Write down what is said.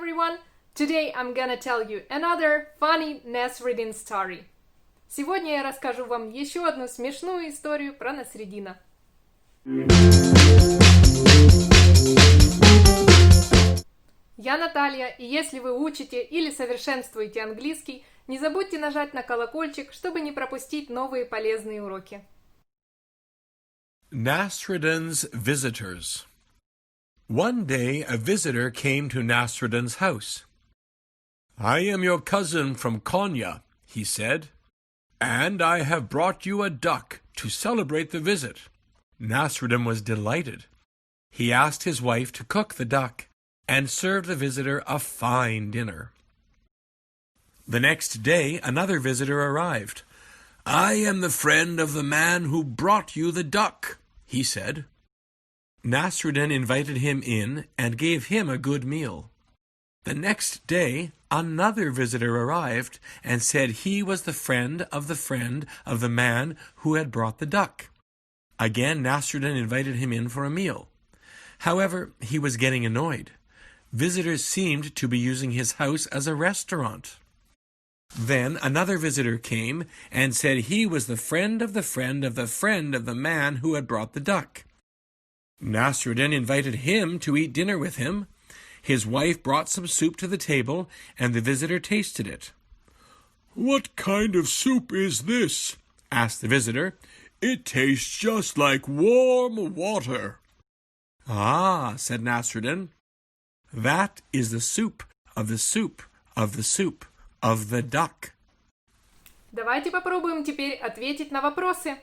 everyone! Today I'm gonna tell you another funny Nasreddin story. Сегодня я расскажу вам еще одну смешную историю про Насреддина. Я Наталья, и если вы учите или совершенствуете английский, не забудьте нажать на колокольчик, чтобы не пропустить новые полезные уроки. Nasreddin's visitors. One day a visitor came to Nasreddin's house. "I am your cousin from Konya," he said, "and I have brought you a duck to celebrate the visit." Nasreddin was delighted. He asked his wife to cook the duck and served the visitor a fine dinner. The next day another visitor arrived. "I am the friend of the man who brought you the duck," he said. Nasreddin invited him in and gave him a good meal. The next day another visitor arrived and said he was the friend of the man who had brought the duck. Again Nasreddin invited him in for a meal. However, he was getting annoyed. Visitors seemed to be using his house as a restaurant. Then another visitor came and said he was the friend of the man who had brought the duck. Nasreddin invited him to eat dinner with him. His wife brought some soup to the table, and the visitor tasted it. "What kind of soup is this?" asked the visitor. "It tastes just like warm water." "Ah," said Nasreddin, "that is the soup of the soup of the soup of the duck." Давайте попробуем теперь ответить на вопросы.